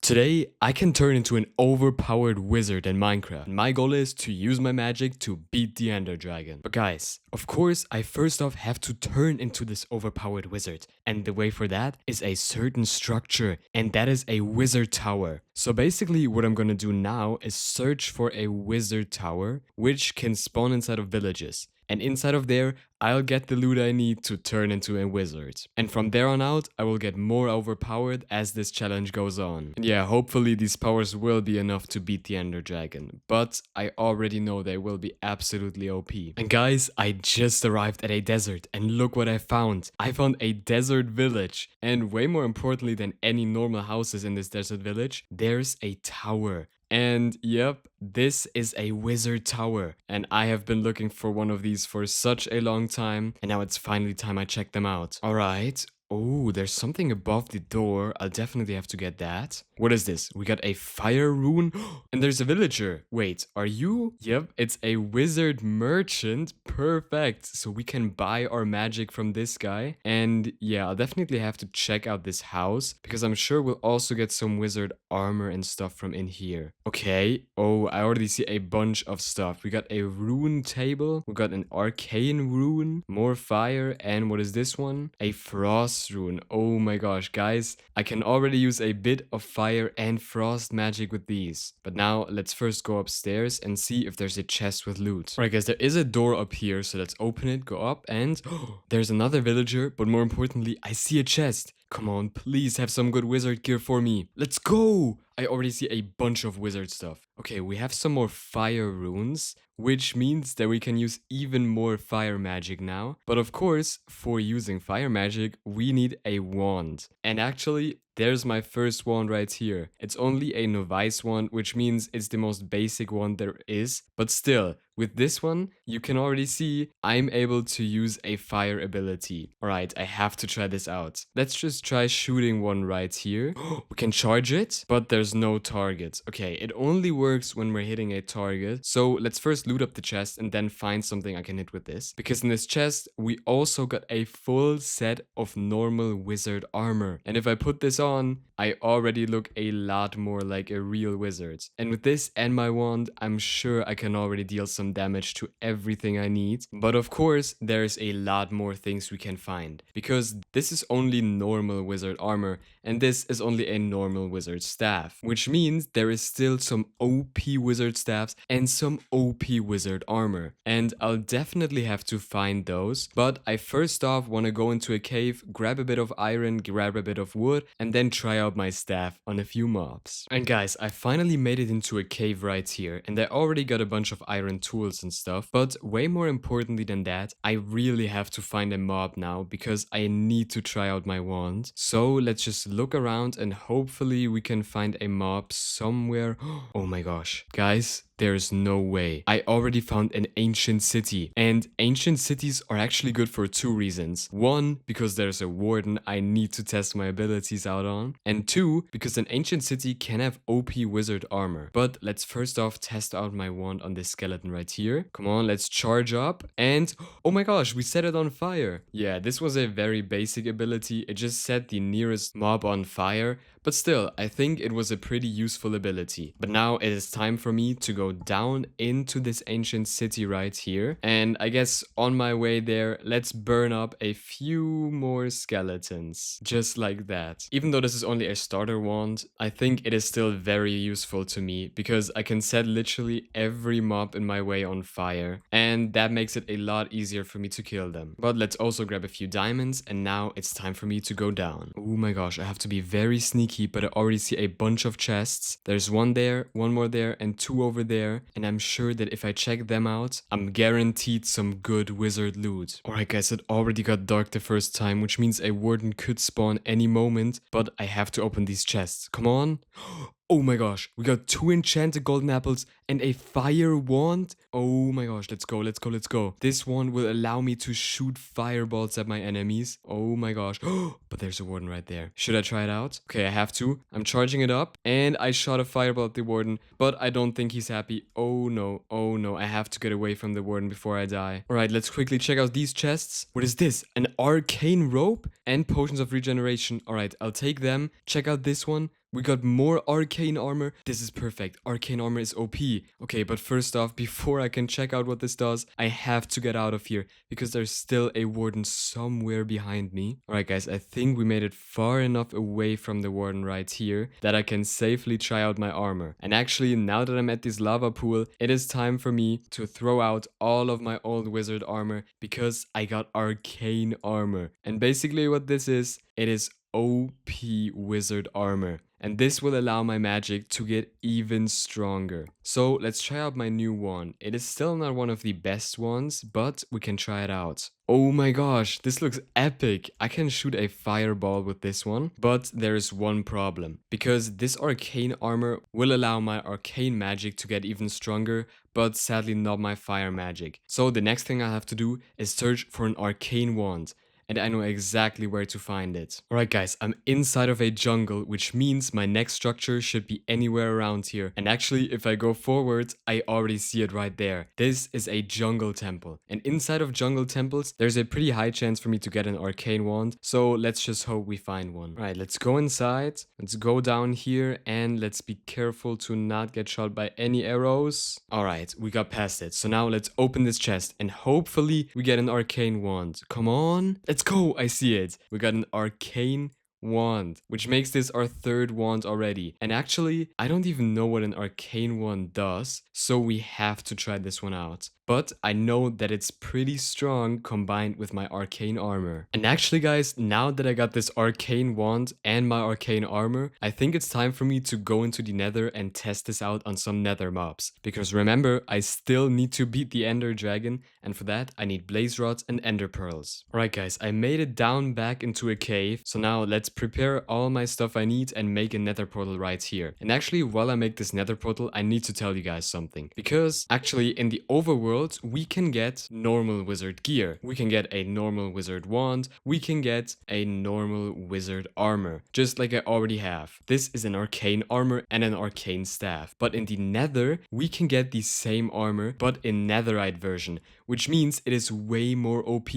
Today, I can turn into an overpowered wizard in Minecraft. And my goal is to use my magic to beat the Enderdragon. But guys, of course, I first off have to turn into this overpowered wizard. And the way for that is a certain structure, and that is a wizard tower. So basically, what I'm gonna do now is search for a wizard tower, which can spawn inside of villages. And inside of there, I'll get the loot I need to turn into a wizard. And from there on out, I will get more overpowered as this challenge goes on. And yeah, hopefully these powers will be enough to beat the Ender Dragon. But I already know they will be absolutely OP. And guys, I just arrived at a desert and look what I found. I found a desert village. And way more importantly than any normal houses in this desert village, there's a tower. And yep, this is a wizard tower, and I have been looking for one of these for such a long time, and now it's finally time I check them out. Alright. Oh, there's something above the door. I'll definitely have to get that. What is this? We got a fire rune and there's a villager. Wait, are you? Yep, it's a wizard merchant. Perfect. So we can buy our magic from this guy. And yeah, I'll definitely have to check out this house because I'm sure we'll also get some wizard armor and stuff from in here. Okay. Oh, I already see a bunch of stuff. We got a rune table. We got an arcane rune, more fire, and what is this one? A frost rune. Oh my gosh, guys, I can already use a bit of fire and frost magic with these. But now let's first go upstairs and see if there's a chest with loot. Alright guys, there is a door up here, so let's open it, go up, and there's another villager, but more importantly, I see a chest. Come on, please have some good wizard gear for me. Let's go! I already see a bunch of wizard stuff. Okay, we have some more fire runes, which means that we can use even more fire magic now. But of course, for using fire magic, we need a wand. And actually, there's my first wand right here. It's only a novice wand, which means it's the most basic one there is. But still, with this one, you can already see I'm able to use a fire ability. Alright, I have to try this out. Let's just try shooting one right here. We can charge it, but there's no target. Okay, it only works when we're hitting a target. So let's first loot up the chest and then find something I can hit with this. Because in this chest, we also got a full set of normal wizard armor. And if I put this on, I already look a lot more like a real wizard. And with this and my wand, I'm sure I can already deal some damage to everything I need. But of course, there's a lot more things we can find. Because this is only normal wizard armor, and this is only a normal wizard staff. Which means there is still some OP wizard staffs and some OP wizard armor. And I'll definitely have to find those. But I first off want to go into a cave, grab a bit of iron, grab a bit of wood, and then try out my staff on a few mobs. And guys, I finally made it into a cave right here, and I already got a bunch of iron tools and stuff. But way more importantly than that, I really have to find a mob now because I need to try out my wand. So let's just look around and hopefully we can find a mob somewhere. Oh my gosh, guys. There's no way. I already found an ancient city, and ancient cities are actually good for two reasons. One, because there's a warden I need to test my abilities out on, and two, because an ancient city can have OP wizard armor. But let's first off test out my wand on this skeleton right here. Come on, let's charge up, and oh my gosh, we set it on fire. Yeah, this was a very basic ability. It just set the nearest mob on fire, but still, I think it was a pretty useful ability. But now it is time for me to go down into this ancient city right here. And I guess on my way there, let's burn up a few more skeletons. Just like that. Even though this is only a starter wand, I think it is still very useful to me because I can set literally every mob in my way on fire. And that makes it a lot easier for me to kill them. But let's also grab a few diamonds, and now it's time for me to go down. Oh my gosh, I have to be very sneaky, but I already see a bunch of chests. There's one there, one more there, and two over there. And I'm sure that if I check them out, I'm guaranteed some good wizard loot. Alright guys, it already got dark the first time, which means a warden could spawn any moment, but I have to open these chests. Come on. Oh my gosh, we got 2 enchanted golden apples and a fire wand. Oh my gosh, let's go, let's go, let's go. This one will allow me to shoot fireballs at my enemies. Oh my gosh. But there's a warden right there. Should I try it out? Okay, I have to. I'm charging it up and I shot a fireball at the warden, but I don't think he's happy. Oh no, I have to get away from the warden before I die. Alright, let's quickly check out these chests. What is this? An arcane rope and potions of regeneration. Alright, I'll take them. Check out this one. We got more arcane armor. This is perfect. Arcane armor is OP. Okay, but first off, before I can check out what this does, I have to get out of here because there's still a warden somewhere behind me. Alright guys, I think we made it far enough away from the warden right here that I can safely try out my armor. And actually, now that I'm at this lava pool, it is time for me to throw out all of my old wizard armor because I got arcane armor. And basically what this is, it is OP wizard armor. And this will allow my magic to get even stronger. So let's try out my new one. It is still not one of the best ones, but we can try it out. Oh my gosh, this looks epic. I can shoot a fireball with this one, but there is one problem. Because this arcane armor will allow my arcane magic to get even stronger, but sadly not my fire magic. So the next thing I have to do is search for an arcane wand. And I know exactly where to find it. Alright guys, I'm inside of a jungle, which means my next structure should be anywhere around here. And actually, if I go forward, I already see it right there. This is a jungle temple. And inside of jungle temples, there's a pretty high chance for me to get an arcane wand. So let's just hope we find one. Alright, let's go inside. Let's go down here and let's be careful to not get shot by any arrows. Alright, we got past it. So now let's open this chest and hopefully we get an arcane wand. Come on. Let's go! I see it. We got an arcane wand, which makes this our third wand already. And actually, I don't even know what an arcane wand does, so we have to try this one out. But I know that it's pretty strong combined with my arcane armor. And actually guys, now that I got this arcane wand and my arcane armor, I think it's time for me to go into the nether and test this out on some nether mobs. Because remember, I still need to beat the Enderdragon, and for that I need blaze rods and ender pearls. Alright guys, I made it down back into a cave, so now let's prepare all my stuff I need and make a nether portal right here. And actually, while I make this nether portal, I need to tell you guys something. Because actually in the overworld, we can get normal wizard gear. We can get a normal wizard wand. We can get a normal wizard armor, just like I already have. This is an arcane armor and an arcane staff. But in the nether, we can get the same armor, but in netherite version, which means it is way more OP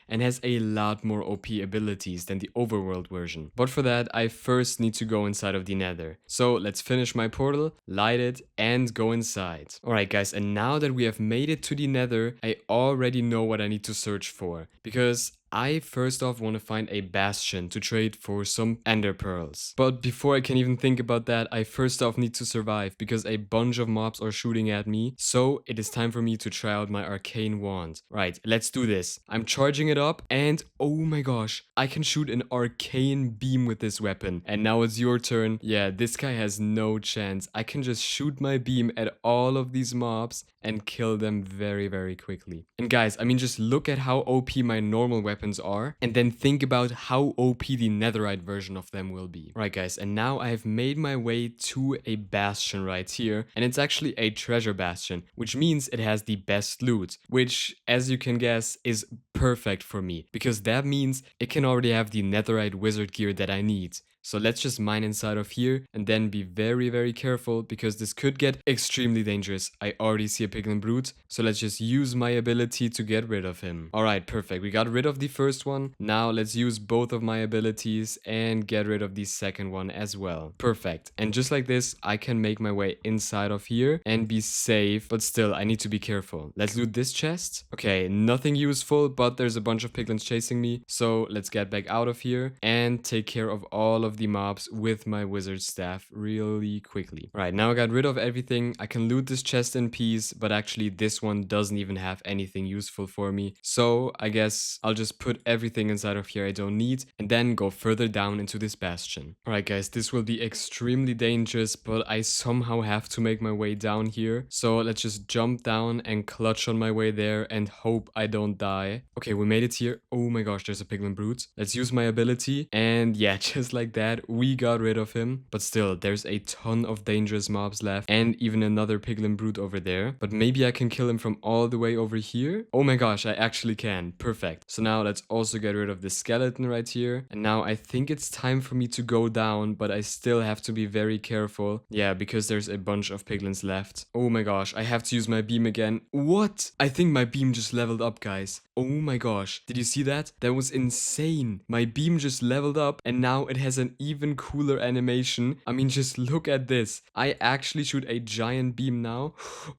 and has a lot more OP abilities than the overworld version. But for that, I first need to go inside of the nether. So let's finish my portal, light it, and go inside. Alright guys, and now that we have made it to the nether, I already know what I need to search for. Because I first off want to find a bastion to trade for some ender pearls. But before I can even think about that, I first off need to survive because a bunch of mobs are shooting at me. So it is time for me to try out my arcane wand. Right, let's do this. I'm charging it up and oh my gosh, I can shoot an arcane beam with this weapon. And now it's your turn. Yeah, this guy has no chance. I can just shoot my beam at all of these mobs and kill them very, very quickly. And guys, I mean, just look at how OP my normal weapons are and then think about how OP the netherite version of them will be. Right guys, and now I have made my way to a bastion right here, and it's actually a treasure bastion, which means it has the best loot, which as you can guess is perfect for me because that means it can already have the netherite wizard gear that I need. So let's just mine inside of here and then be very, very careful because this could get extremely dangerous. I already see a piglin brute, so let's just use my ability to get rid of him. Alright, perfect. We got rid of the first one. Now let's use both of my abilities and get rid of the second one as well. Perfect. And just like this, I can make my way inside of here and be safe, but still I need to be careful. Let's loot this chest. Okay, nothing useful, but there's a bunch of piglins chasing me. So let's get back out of here and take care of all of the mobs with my wizard staff really quickly. Right, now I got rid of everything. I can loot this chest in peace, but actually this one doesn't even have anything useful for me. So I guess I'll just put everything inside of here I don't need and then go further down into this bastion. Alright guys, this will be extremely dangerous, but I somehow have to make my way down here. So let's just jump down and clutch on my way there and hope I don't die. Okay, we made it here. Oh my gosh, there's a piglin brute. Let's use my ability and yeah, just like that, we got rid of him. But still, there's a ton of dangerous mobs left and even another piglin brute over there. But maybe I can kill him from all the way over here. Oh my gosh, I actually can. Perfect. So now let's also get rid of the skeleton right here. And now I think it's time for me to go down, but I still have to be very careful. Yeah, because there's a bunch of piglins left. Oh my gosh, I have to use my beam again. What? I think my beam just leveled up, guys. Oh my gosh, did you see that? That was insane. My beam just leveled up and now it has an even cooler animation. I mean, just look at this. I actually shoot a giant beam now.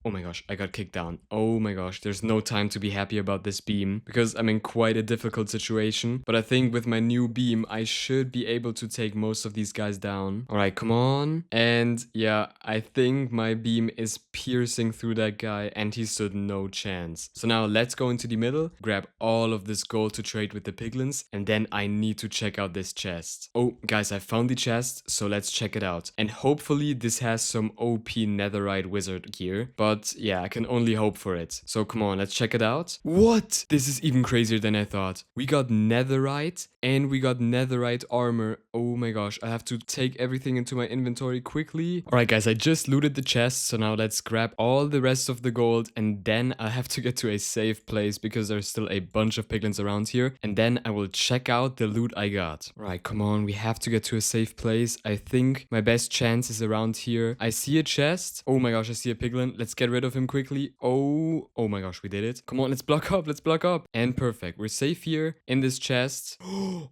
Oh my gosh, I got kicked down. Oh my gosh, there's no time to be happy about this beam because I'm in quite a difficult situation. But I think with my new beam, I should be able to take most of these guys down. All right, come on. And yeah, I think my beam is piercing through that guy and he stood no chance. So now let's go into the middle, grab all of this gold to trade with the piglins, and then I need to check out this chest. Oh, guys, I found the chest, so let's check it out. And hopefully this has some OP netherite wizard gear. But yeah, I can only hope for it. So come on, let's check it out. What? This is even crazier than I thought. We got netherite and we got netherite armor. Oh my gosh, I have to take everything into my inventory quickly. All right, guys, I just looted the chest. So now let's grab all the rest of the gold and then I have to get to a safe place because there's still a bunch of piglins around here. And then I will check out the loot I got. All right, come on, we have to get to a safe place. I think my best chance is around here. I see a chest. Oh my gosh, I see a piglin. Let's get rid of him quickly. Oh my gosh, we did it. Come on, let's block up. Let's block up. And perfect. We're safe here in this chest.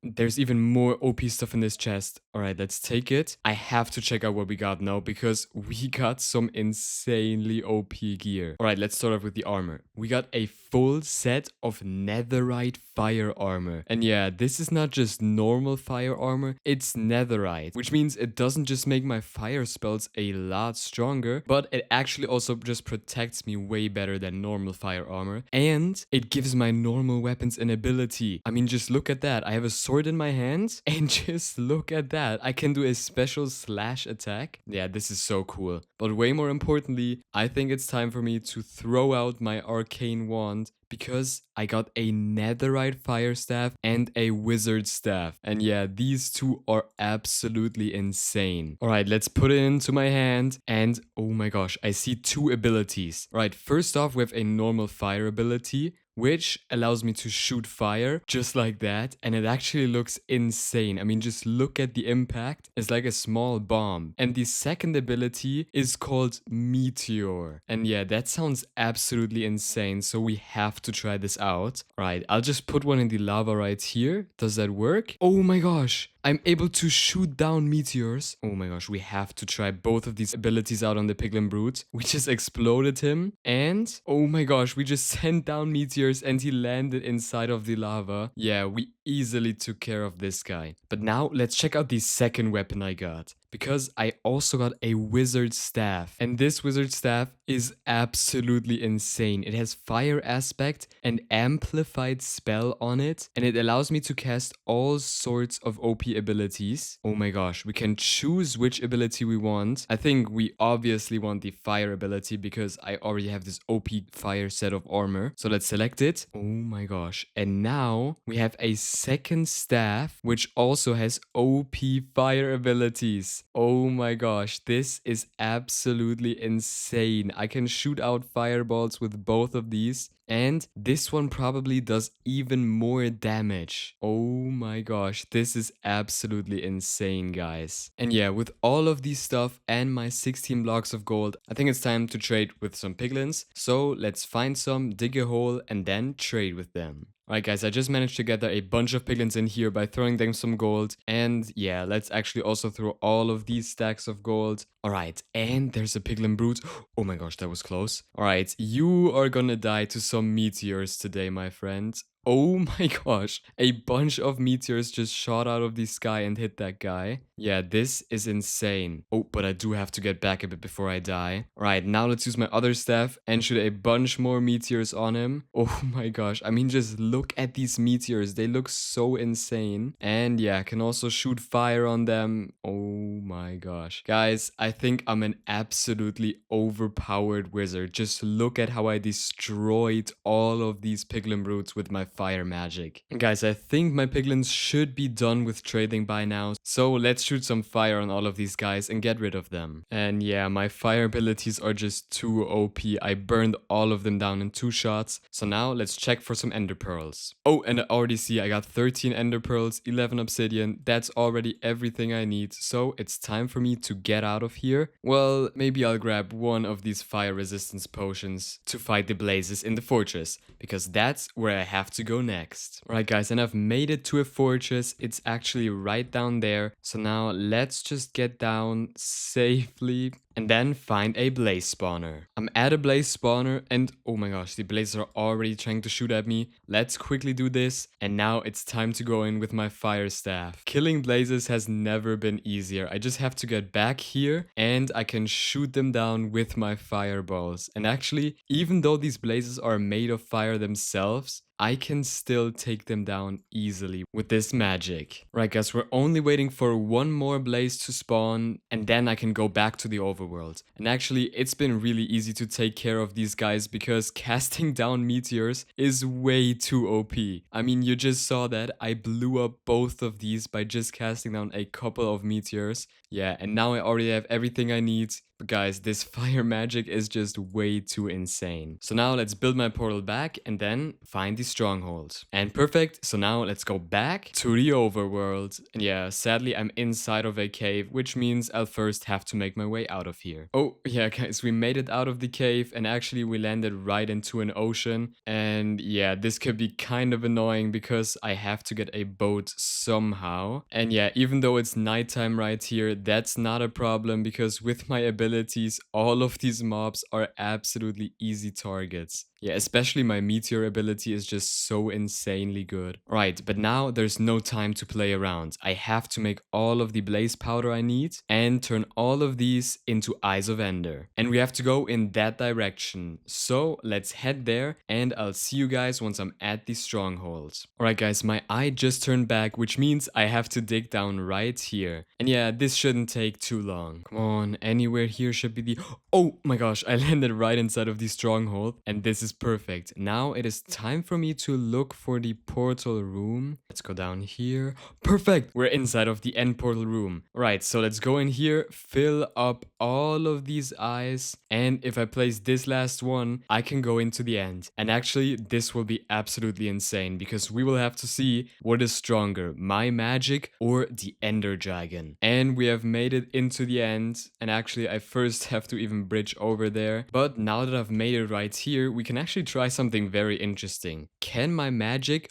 There's even more OP stuff in this chest. All right, let's take it. I have to check out what we got now because we got some insanely OP gear. All right, let's start off with the armor. We got a full set of netherite fire armor. And yeah, this is not just normal fire armor, it's netherite, which means it doesn't just make my fire spells a lot stronger, but it actually also just protects me way better than normal fire armor. And it gives my normal weapons an ability. I mean, just look at that. I have a sword in my hand and just look at that. I can do a special slash attack. Yeah, this is so cool. But way more importantly, I think it's time for me to throw out my arcane wand because I got a netherite fire staff and a wizard staff. And yeah, these two are absolutely insane. All right, let's put it into my hand. And oh my gosh, I see two abilities. All right, first off, we have a normal fire ability, which allows me to shoot fire just like that. And it actually looks insane. I mean, just look at the impact. It's like a small bomb. And the second ability is called Meteor. And yeah, that sounds absolutely insane. So we have to try this out. All right, I'll just put one in the lava right here. Does that work? Oh my gosh. I'm able to shoot down meteors. Oh my gosh, we have to try both of these abilities out on the piglin brute. We just exploded him. And oh my gosh, we just sent down meteors and he landed inside of the lava. Yeah, we easily took care of this guy. But now let's check out the second weapon I got, because I also got a wizard staff. And this wizard staff is absolutely insane. It has fire aspect and amplified spell on it, and it allows me to cast all sorts of OP abilities. Oh my gosh, we can choose which ability we want. I think we obviously want the fire ability because I already have this OP fire set of armor. So let's select it. Oh my gosh. And now we have a second staff which also has OP fire abilities. Oh my gosh, this is absolutely insane. I can shoot out fireballs with both of these. And this one probably does even more damage. Oh my gosh, this is absolutely insane, guys. And yeah, with all of these stuff and my 16 blocks of gold, I think it's time to trade with some piglins. So let's find some, dig a hole, and then trade with them. Alright guys, I just managed to gather a bunch of piglins in here by throwing them some gold. And yeah, let's actually also throw all of these stacks of gold. Alright, and there's a piglin brute. Oh my gosh, that was close. Alright, you are gonna die to some meteors today, my friend. Oh my gosh, a bunch of meteors just shot out of the sky and hit that guy. Yeah, this is insane. Oh, but I do have to get back a bit before I die. Alright, now let's use my other staff and shoot a bunch more meteors on him. Oh my gosh, I mean, just look at these meteors. They look so insane. And yeah, I can also shoot fire on them. Oh my gosh. Guys, I think I'm an absolutely overpowered wizard. Just look at how I destroyed all of these piglin brutes with my fire magic. And guys, I think my piglins should be done with trading by now. So let's shoot some fire on all of these guys and get rid of them. And yeah, my fire abilities are just too OP. I burned all of them down in 2 shots. So now let's check for some ender pearls. Oh, and I already see I got 13 ender pearls, 11 obsidian. That's already everything I need. So it's time for me to get out of here. Well, maybe I'll grab one of these fire resistance potions to fight the blazes in the fortress, because that's where I have to to go next. Alright guys, and I've made it to a fortress. It's actually right down there. So now let's just get down safely and then find a blaze spawner. I'm at a blaze spawner and oh my gosh, the blazes are already trying to shoot at me. Let's quickly do this, and now it's time to go in with my fire staff. Killing blazes has never been easier. I just have to get back here and I can shoot them down with my fireballs. And actually, even though these blazes are made of fire themselves, I can still take them down easily with this magic. Right guys, we're only waiting for one more blaze to spawn and then I can go back to the overworld. And actually, it's been really easy to take care of these guys because casting down meteors is way too OP. I mean, you just saw that I blew up both of these by just casting down a couple of meteors. Yeah, and now I already have everything I need. But guys, this fire magic is just way too insane. So now let's build my portal back and then find the stronghold. And perfect, so now let's go back to the overworld. And yeah, sadly I'm inside of a cave, which means I'll first have to make my way out of here. Oh yeah guys, we made it out of the cave and actually we landed right into an ocean. And yeah, this could be kind of annoying because I have to get a boat somehow. And yeah, even though it's nighttime right here, that's not a problem because with my abilities, all of these mobs are absolutely easy targets. Yeah, especially my meteor ability is just so insanely good. Right, but now there's no time to play around. I have to make all of the blaze powder I need and turn all of these into Eyes of Ender. And we have to go in that direction. So let's head there and I'll see you guys once I'm at the stronghold. Alright guys, my eye just turned back, which means I have to dig down right here. And yeah, this shouldn't take too long. Come on, anywhere here should be the... Oh my gosh, I landed right inside of the stronghold and this is perfect. Now it is time for me to look for the portal room. Let's go down here. Perfect! We're inside of the end portal room. Right, so let's go in here, fill up all of these eyes, and if I place this last one, I can go into the end. And actually, this will be absolutely insane because we will have to see what is stronger, my magic or the Enderdragon. And we have made it into the end, and actually I first have to even bridge over there. But now that I've made it right here, we can actually try something very interesting. Can my magic...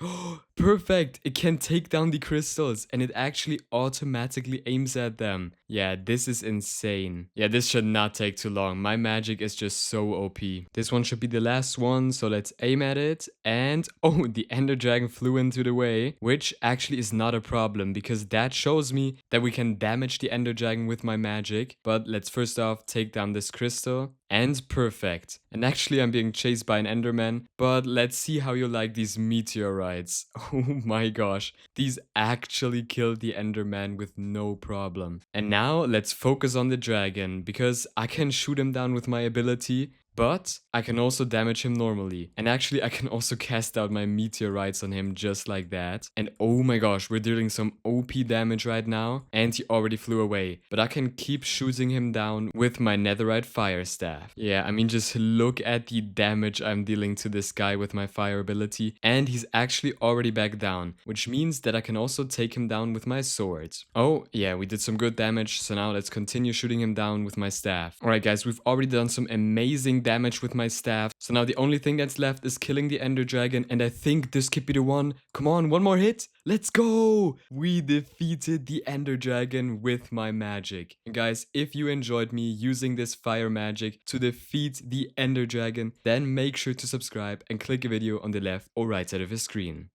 Perfect! It can take down the crystals and it actually automatically aims at them. Yeah, this is insane. Yeah, this should not take too long. My magic is just so OP. This one should be the last one, so let's aim at it. And oh, the Ender Dragon flew into the way, which actually is not a problem because that shows me that we can damage the Ender Dragon with my magic. But let's first off take down this crystal. And perfect. And actually I'm being chased by an Enderman, but let's see how you like these meteorites. Oh my gosh, these actually killed the Enderman with no problem. And now let's focus on the dragon, because I can shoot him down with my ability, but I can also damage him normally. And actually I can also cast out my meteorites on him just like that. And oh my gosh, we're dealing some OP damage right now. And he already flew away. But I can keep shooting him down with my netherite fire staff. Yeah, I mean just look at the damage I'm dealing to this guy with my fire ability. And he's actually already back down, which means that I can also take him down with my sword. Oh yeah, we did some good damage. So now let's continue shooting him down with my staff. Alright guys, we've already done some amazing damage with my staff. So now the only thing that's left is killing the Ender Dragon, and I think this could be the one. Come on, one more hit. Let's go! We defeated the Ender Dragon with my magic. And guys, if you enjoyed me using this fire magic to defeat the Ender Dragon, then make sure to subscribe and click a video on the left or right side of the screen.